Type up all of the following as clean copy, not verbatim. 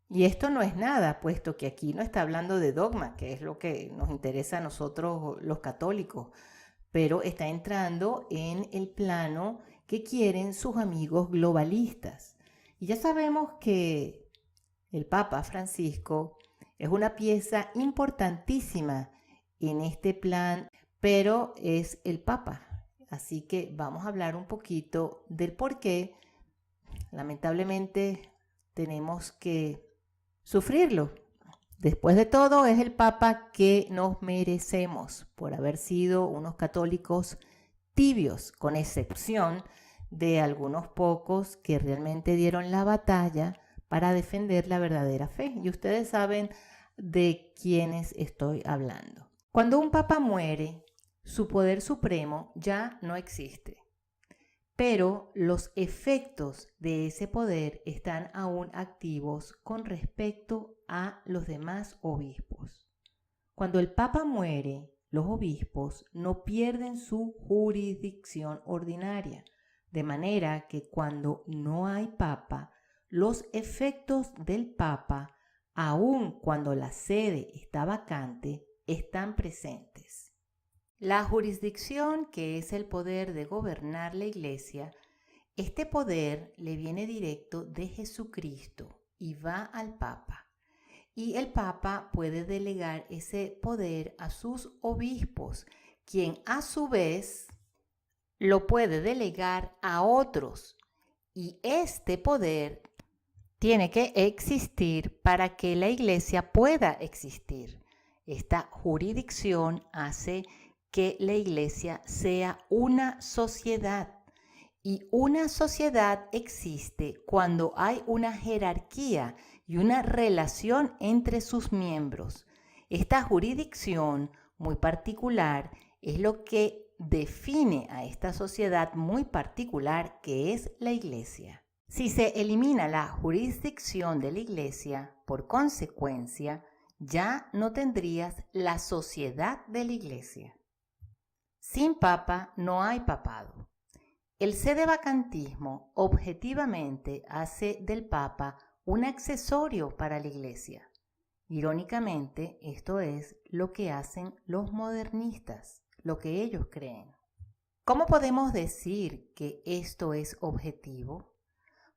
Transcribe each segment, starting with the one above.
Y esto no es nada, puesto que aquí no está hablando de dogma, que es lo que nos interesa a nosotros los católicos, pero está entrando en el plano que quieren sus amigos globalistas. Y ya sabemos que el Papa Francisco es una pieza importantísima en este plan, pero es el Papa. Así que vamos a hablar un poquito del por qué, lamentablemente, tenemos que sufrirlo. Después de todo, es el Papa que nos merecemos por haber sido unos católicos tibios, con excepción de algunos pocos que realmente dieron la batalla para defender la verdadera fe. Y ustedes saben de quiénes estoy hablando. Cuando un papa muere, su poder supremo ya no existe, pero los efectos de ese poder están aún activos con respecto a los demás obispos. Cuando el papa muere, los obispos no pierden su jurisdicción ordinaria, de manera que cuando no hay papa, los efectos del papa, aun cuando la sede está vacante, están presentes. La jurisdicción, que es el poder de gobernar la Iglesia, este poder le viene directo de Jesucristo y va al Papa. Y el Papa puede delegar ese poder a sus obispos, quien a su vez lo puede delegar a otros. Y este poder tiene que existir para que la Iglesia pueda existir. Esta jurisdicción hace que la Iglesia sea una sociedad. Y una sociedad existe cuando hay una jerarquía y una relación entre sus miembros. Esta jurisdicción muy particular es lo que define a esta sociedad muy particular que es la Iglesia. Si se elimina la jurisdicción de la Iglesia, por consecuencia, ya no tendrías la sociedad de la Iglesia. Sin papa no hay papado. El sedevacantismo objetivamente hace del papa un accesorio para la Iglesia. Irónicamente, esto es lo que hacen los modernistas, lo que ellos creen. ¿Cómo podemos decir que esto es objetivo?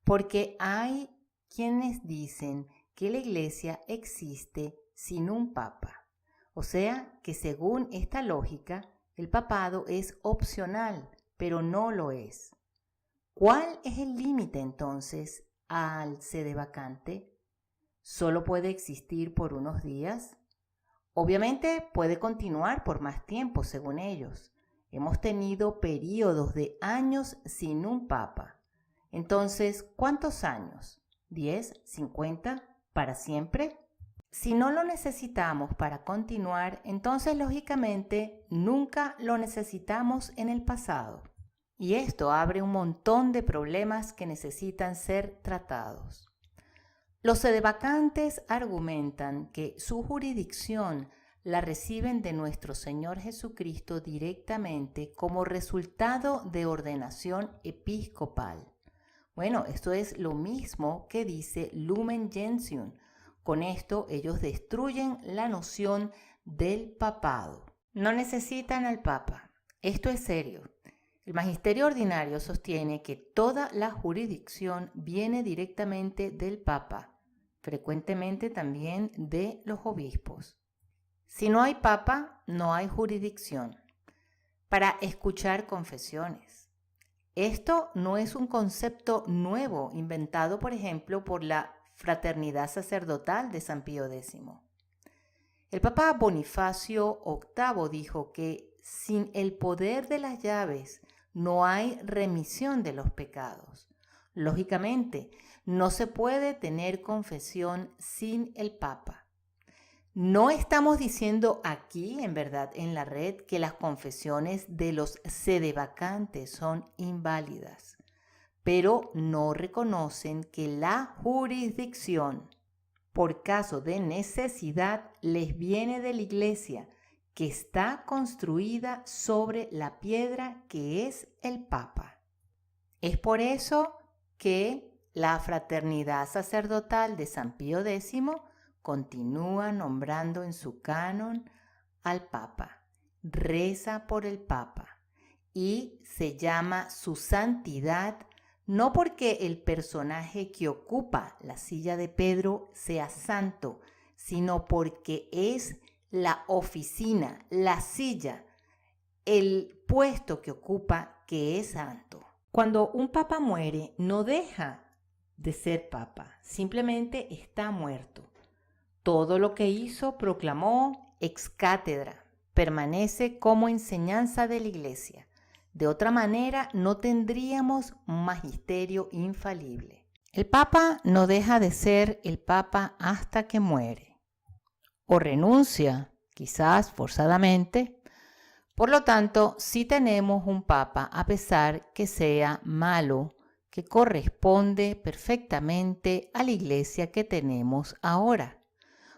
Porque hay quienes dicen que la Iglesia existe sin un papa. O sea que según esta lógica, el papado es opcional, pero no lo es. ¿Cuál es el límite entonces al sedevacante? ¿Solo puede existir por unos días? Obviamente puede continuar por más tiempo, según ellos. Hemos tenido periodos de años sin un papa. Entonces, ¿cuántos años? ¿10? ¿50? ¿Para siempre? Si no lo necesitamos para continuar, entonces lógicamente nunca lo necesitamos en el pasado. Y esto abre un montón de problemas que necesitan ser tratados. Los sedevacantes argumentan que su jurisdicción la reciben de nuestro Señor Jesucristo directamente como resultado de ordenación episcopal. Bueno, esto es lo mismo que dice Lumen Gentium. Con esto ellos destruyen la noción del papado. No necesitan al papa. Esto es serio. El magisterio ordinario sostiene que toda la jurisdicción viene directamente del papa, frecuentemente también de los obispos. Si no hay papa, no hay jurisdicción para escuchar confesiones. Esto no es un concepto nuevo inventado, por ejemplo, por la Fraternidad Sacerdotal de San Pío X. El Papa Bonifacio VIII dijo que sin el poder de las llaves no hay remisión de los pecados. Lógicamente, no se puede tener confesión sin el Papa. No estamos diciendo aquí, en verdad, en la red, que las confesiones de los sedevacantes son inválidas, pero no reconocen que la jurisdicción, por caso de necesidad, les viene de la Iglesia, que está construida sobre la piedra que es el Papa. Es por eso que la Fraternidad Sacerdotal de San Pío X continúa nombrando en su canon al Papa, reza por el Papa y se llama su santidad no porque el personaje que ocupa la silla de Pedro sea santo, sino porque es la oficina, la silla, el puesto que ocupa que es santo. Cuando un papa muere, no deja de ser papa, simplemente está muerto. Todo lo que hizo proclamó ex cátedra, permanece como enseñanza de la Iglesia. De otra manera, no tendríamos un magisterio infalible. El Papa no deja de ser el Papa hasta que muere, o renuncia, quizás forzadamente. Por lo tanto, sí tenemos un Papa, a pesar que sea malo, que corresponde perfectamente a la Iglesia que tenemos ahora,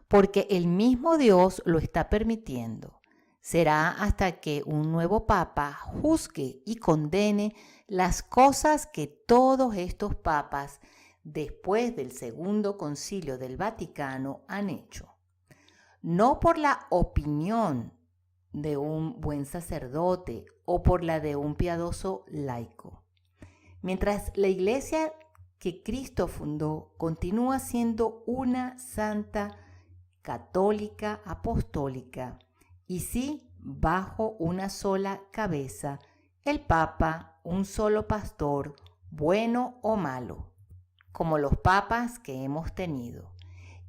porque el mismo Dios lo está permitiendo. Será hasta que un nuevo papa juzgue y condene las cosas que todos estos papas después del Segundo Concilio del Vaticano han hecho. No por la opinión de un buen sacerdote o por la de un piadoso laico. Mientras la Iglesia que Cristo fundó continúa siendo una santa, católica, apostólica, y sí, bajo una sola cabeza, el Papa, un solo pastor, bueno o malo, como los papas que hemos tenido,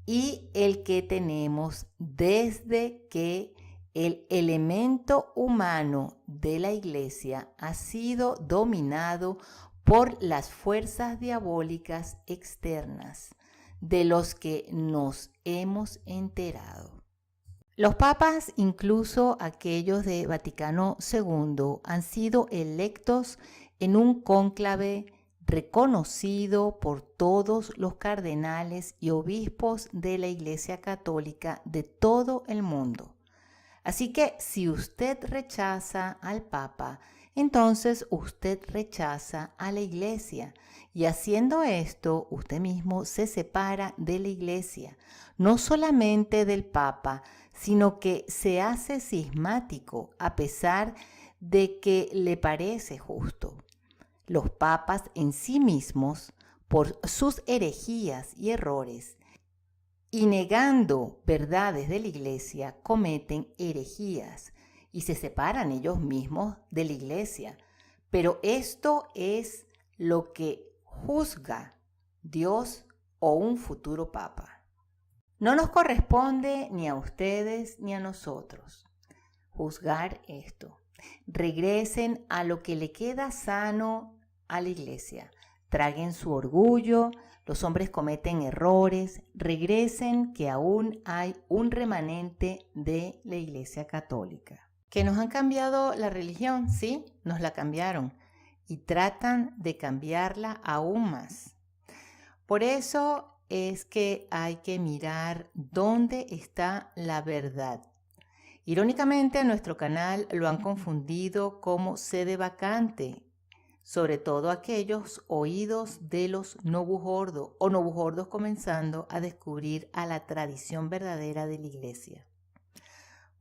y el que tenemos desde que el elemento humano de la Iglesia ha sido dominado por las fuerzas diabólicas externas, de los que nos hemos enterado. Los papas, incluso aquellos de Vaticano II, han sido electos en un cónclave reconocido por todos los cardenales y obispos de la Iglesia Católica de todo el mundo. Así que si usted rechaza al Papa, entonces usted rechaza a la Iglesia. Y haciendo esto, usted mismo se separa de la Iglesia, no solamente del Papa, sino que se hace cismático a pesar de que le parece justo. Los papas en sí mismos, por sus herejías y errores, y negando verdades de la Iglesia, cometen herejías y se separan ellos mismos de la Iglesia. Pero esto es lo que juzga Dios o un futuro papa. No nos corresponde ni a ustedes ni a nosotros juzgar esto. Regresen a lo que le queda sano a la Iglesia. Traguen su orgullo. Los hombres cometen errores. Regresen, que aún hay un remanente de la Iglesia Católica. ¿Que nos han cambiado la religión? Sí, nos la cambiaron. Y tratan de cambiarla aún más. Por eso es que hay que mirar dónde está la verdad. Irónicamente, a nuestro canal lo han confundido como sede vacante, sobre todo aquellos oídos de los novujordos o novujordos comenzando a descubrir a la tradición verdadera de la Iglesia.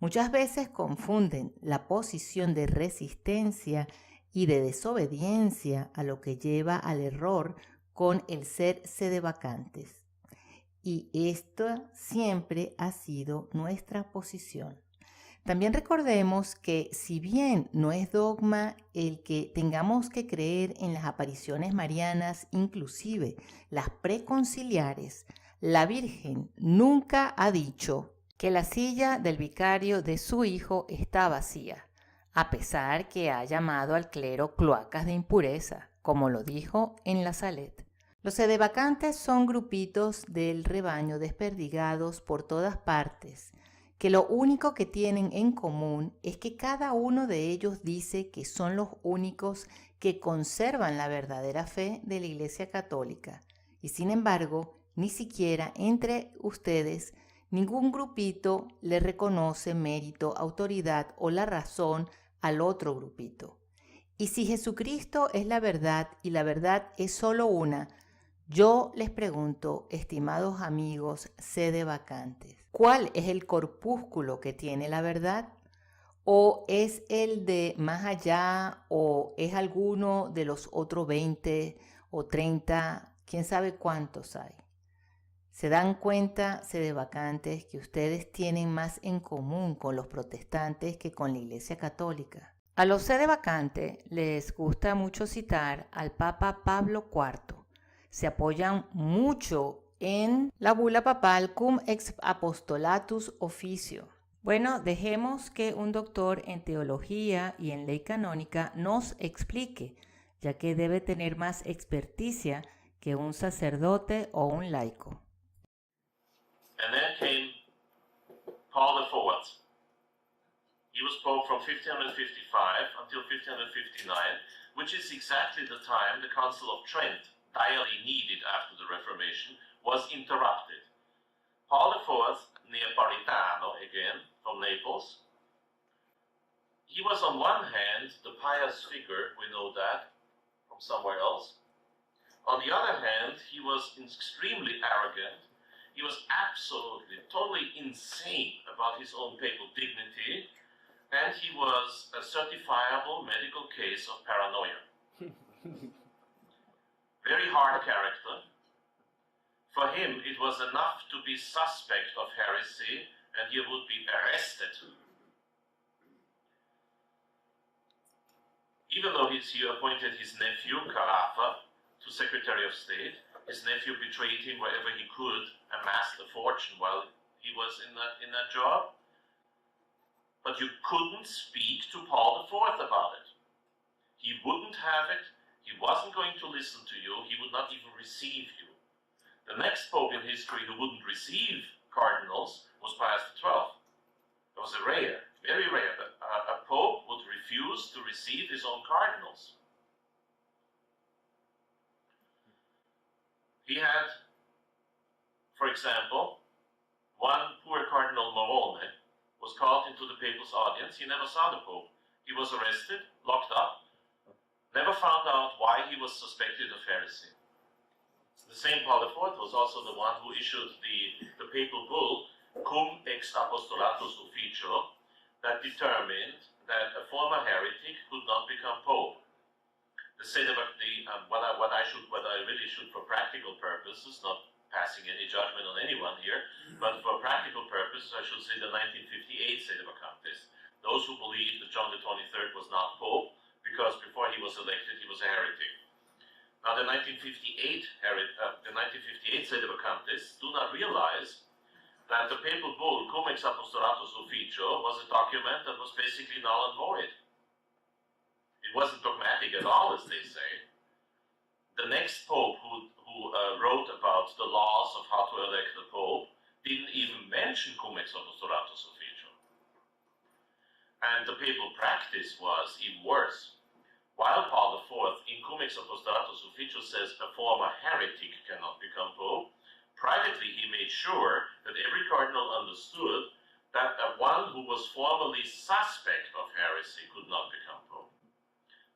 Muchas veces confunden la posición de resistencia y de desobediencia a lo que lleva al error con el ser sedevacantes. Y esta siempre ha sido nuestra posición. También recordemos que si bien no es dogma el que tengamos que creer en las apariciones marianas, inclusive las preconciliares, la Virgen nunca ha dicho que la silla del vicario de su hijo está vacía, a pesar que ha llamado al clero cloacas de impureza, como lo dijo en la Salet. Los sedevacantes son grupitos del rebaño desperdigados por todas partes, que lo único que tienen en común es que cada uno de ellos dice que son los únicos que conservan la verdadera fe de la Iglesia Católica. Y sin embargo, ni siquiera entre ustedes, ningún grupito le reconoce mérito, autoridad o la razón al otro grupito. Y si Jesucristo es la verdad y la verdad es solo una, Yo les pregunto, estimados amigos sedevacantes, ¿cuál es el corpúsculo que tiene la verdad? ¿O es el de más allá? ¿O es alguno de los otros 20 o 30? ¿Quién sabe cuántos hay? ¿Se dan cuenta, sedevacantes, que ustedes tienen más en común con los protestantes que con la Iglesia Católica? A los sedevacantes les gusta mucho citar al Papa Pablo IV. Se apoyan mucho en la bula papal Cum ex apostolatus officio. Bueno, dejemos que un doctor en teología y en ley canónica nos explique, ya que debe tener más experticia que un sacerdote o un laico. And then came Paul IV. He was Pope from 1555 until 1559, which is exactly the time the Council of Trent, direly needed after the Reformation, was interrupted. Paul IV, Neapolitano again, from Naples, he was on one hand the pious figure, we know that, from somewhere else. On the other hand, he was extremely arrogant. He was absolutely, totally insane about his own papal dignity, and he was a certifiable medical case of paranoia. Very hard character. For him, it was enough to be suspect of heresy, and he would be arrested. Even though he appointed his nephew, Carafa, to Secretary of State, his nephew betrayed him wherever he could, amassed a fortune while he was in that job. But you couldn't speak to Paul IV about it. He wouldn't have it. He wasn't going to listen to you. He would not even receive you. The next pope in history who wouldn't receive cardinals was Pius XII. It was rare, very rare, that a pope would refuse to receive his own cardinals. He had, for example, one poor Cardinal Morone was called into the papal's audience. He never saw the Pope. He was arrested, locked up, never found out why he was suspected of heresy. The same Paul IV was also the one who issued the papal bull, Cum ex apostolatus officio, that determined that a former heretic could not become Pope. What I really should, for practical purposes, not passing any judgment on anyone here, but for practical purposes, I should say the 1958 Sedevacantists, those who believed that John XXIII was not Pope, because before he was elected, he was a heretic. Now, the 1958 Sedevacantists do not realize that the papal bull, Cum ex apostolatus officio, was a document that was basically null and void. It wasn't dogmatic at all, as they say. The next pope who wrote about the laws of how to elect a pope didn't even mention Cum ex apostolatus officio. And the papal practice was even worse. While Paul IV in Cum ex apostolatus officio says a former heretic cannot become pope, privately he made sure that every cardinal understood that one who was formerly suspect of heresy could not become pope.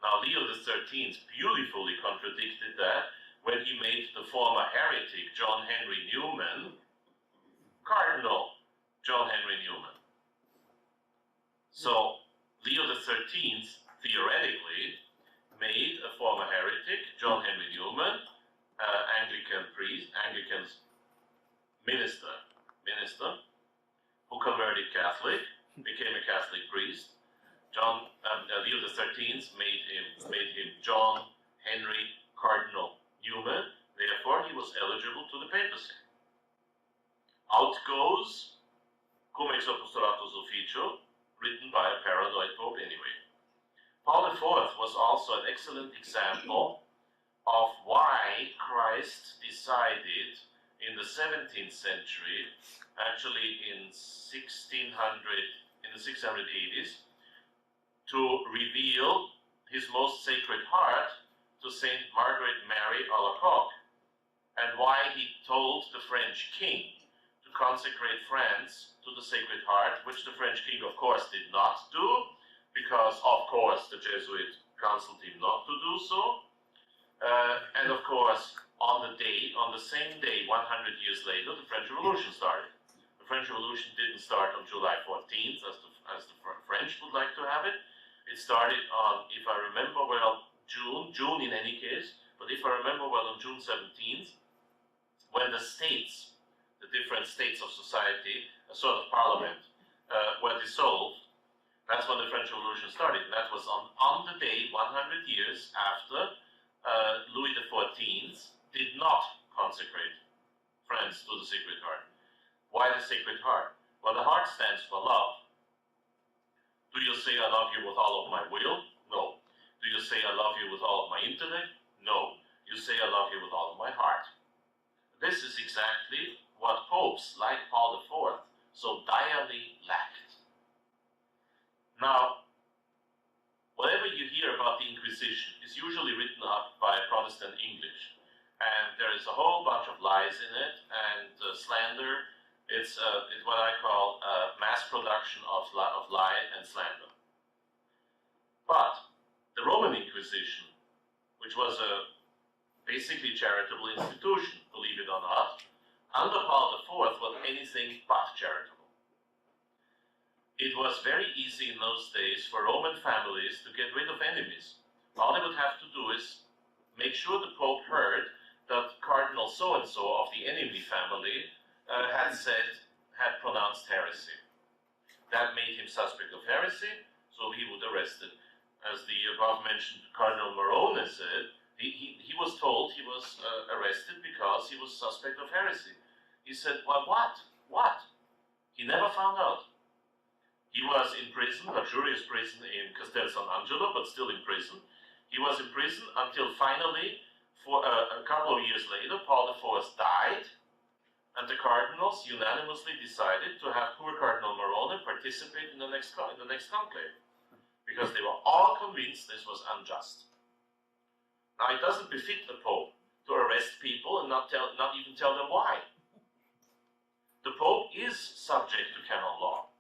Now, Leo XIII beautifully contradicted that when he made the former heretic, John Henry Newman, Cardinal John Henry Newman. So, Leo XIII, theoretically, made a former heretic, John Henry Newman, Anglican minister, who converted Catholic, became a Catholic priest. Leo XIII made him John Henry Cardinal Newman. Therefore, he was eligible to the papacy. Out goes Cum ex apostolatus officio, written by a paranoid pope anyway. Paul IV was also an excellent example of why Christ decided in the 17th century, actually in the 680s, to reveal his most sacred heart to Saint Margaret Mary Alacoque, and why he told the French king to consecrate France to the Sacred Heart, which the French king, of course, did not do, because, of course, the Jesuit counseled him not to do so. And, of course, on the same day, 100 years later, the French Revolution started. The French Revolution didn't start on July 14th, as the French would like to have it. It started on, if I remember well, June in any case, but if I remember well, on June 17th, when the states, the different states of society, a sort of parliament, were dissolved. That's when the French Revolution started. And that was on the day, 100 years after Louis XIV did not consecrate France to the Sacred Heart. Why the Sacred Heart? Well, the heart stands for love. Do you say I love you with all of my will? No. Do you say I love you with all of my intellect? No. You say I love you with all of my heart. This is exactly what popes like Paul IV so direly lacked. Now, whatever you hear about the Inquisition is usually written up by Protestant English, and there is a whole bunch of lies in it and slander. It's what I call mass production of lie and slander. But the Roman Inquisition, which was a basically charitable institution, believe it or not, under Paul IV was anything but charitable. It was very easy in those days for Roman families to get rid of enemies. All they would have to do is make sure the Pope heard that Cardinal so-and-so of the enemy family had pronounced heresy. That made him suspect of heresy, so he would arrest it. As the above-mentioned Cardinal Morone said, he was told he was arrested because he was suspect of heresy. He said, well, what? What? He never found out. He was in prison, luxurious prison in Castel San Angelo, but still in prison. He was in prison until finally, for a couple of years later, Paul IV died, and the cardinals unanimously decided to have poor Cardinal Morone participate in the next conclave, because they were all convinced this was unjust. Now, it doesn't befit the Pope to arrest people and not even tell them why. The Pope is subject to canon law.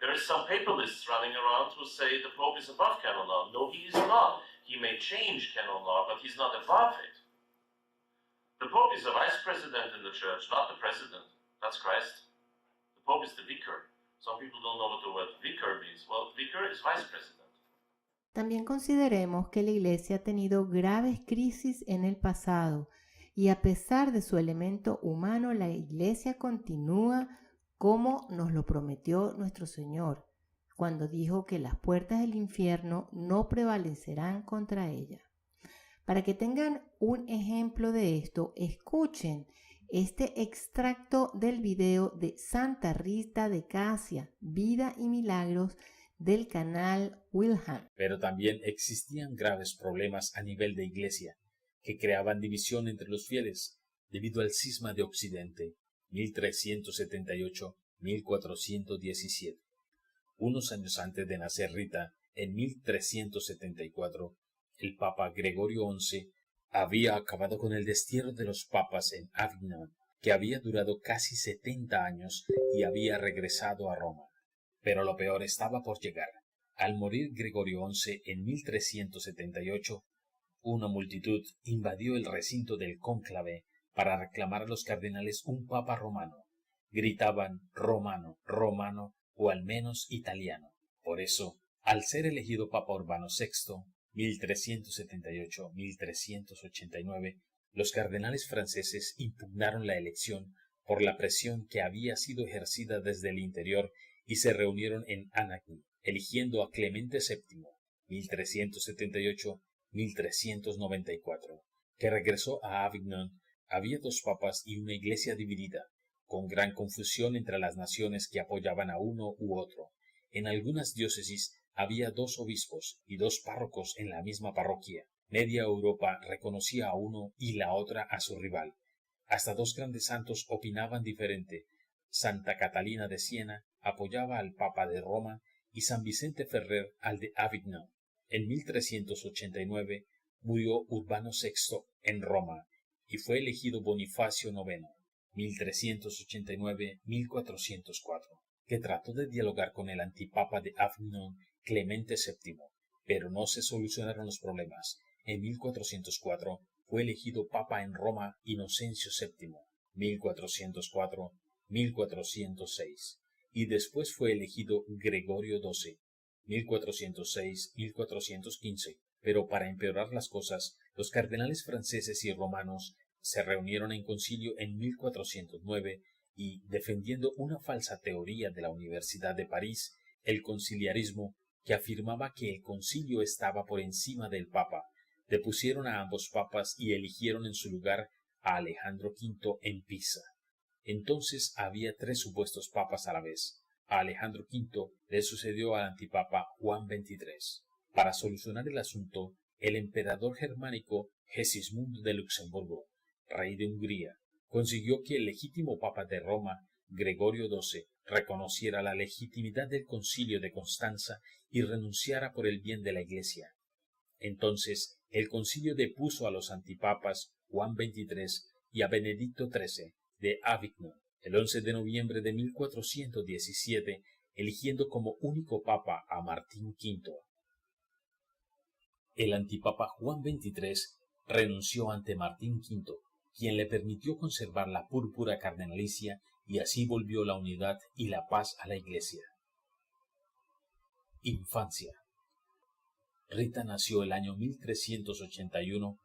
There is some papalists running around who say the Pope is above canon law. No, he is not. He may change canon law, but he's not above it. The Pope is a vice president in the church, not the president. That's Christ. The Pope is the vicar. Some people don't know what the word vicar means. Well, vicar is vice president. También consideremos que la Iglesia ha tenido graves crisis en el pasado y a pesar de su elemento humano, la Iglesia continúa como nos lo prometió nuestro Señor, cuando dijo que las puertas del infierno no prevalecerán contra ella. Para que tengan un ejemplo de esto, escuchen este extracto del video de Santa Rita de Casia, Vida y Milagros, del canal Wilhelm. Pero también existían graves problemas a nivel de iglesia, que creaban división entre los fieles, debido al cisma de Occidente, 1378-1417. Unos años antes de nacer Rita, en 1374, el Papa Gregorio XI había acabado con el destierro de los papas en Avignon, que había durado casi 70 años y había regresado a Roma. Pero lo peor estaba por llegar. Al morir Gregorio XI en 1378, una multitud invadió el recinto del cónclave para reclamar a los cardenales un papa romano. Gritaban romano, romano o al menos italiano. Por eso, al ser elegido Papa Urbano VI, 1378-1389, los cardenales franceses impugnaron la elección por la presión que había sido ejercida desde el interior y se reunieron en Anagni, eligiendo a Clemente VII, 1378-1394, que regresó a Avignon. Había dos papas y una iglesia dividida, con gran confusión entre las naciones que apoyaban a uno u otro. En algunas diócesis había dos obispos y dos párrocos en la misma parroquia. Media Europa reconocía a uno y la otra a su rival. Hasta dos grandes santos opinaban diferente. Santa Catalina de Siena apoyaba al Papa de Roma y San Vicente Ferrer al de Avignon. En 1389 murió Urbano VI en Roma y fue elegido Bonifacio IX, 1389-1404, que trató de dialogar con el antipapa de Avignon, Clemente VII, pero no se solucionaron los problemas. En 1404, fue elegido papa en Roma Inocencio VII, 1404-1406, y después fue elegido Gregorio XII, 1406-1415. Pero para empeorar las cosas, los cardenales franceses y romanos se reunieron en concilio en 1409 y, defendiendo una falsa teoría de la Universidad de París, el conciliarismo, que afirmaba que el concilio estaba por encima del papa, depusieron a ambos papas y eligieron en su lugar a Alejandro V en Pisa. Entonces había 3 supuestos papas a la vez. A Alejandro V le sucedió al antipapa Juan XXIII. Para solucionar el asunto, el emperador germánico Gesismundo de Luxemburgo, rey de Hungría, consiguió que el legítimo papa de Roma, Gregorio XII, reconociera la legitimidad del concilio de Constanza y renunciara por el bien de la Iglesia. Entonces, el concilio depuso a los antipapas Juan XXIII y a Benedicto XIII de Avignon el 11 de noviembre de 1417, eligiendo como único papa a Martín V. El antipapa Juan XXIII renunció ante Martín V, quien le permitió conservar la púrpura cardenalicia y así volvió la unidad y la paz a la Iglesia. Infancia. Rita nació el año 1381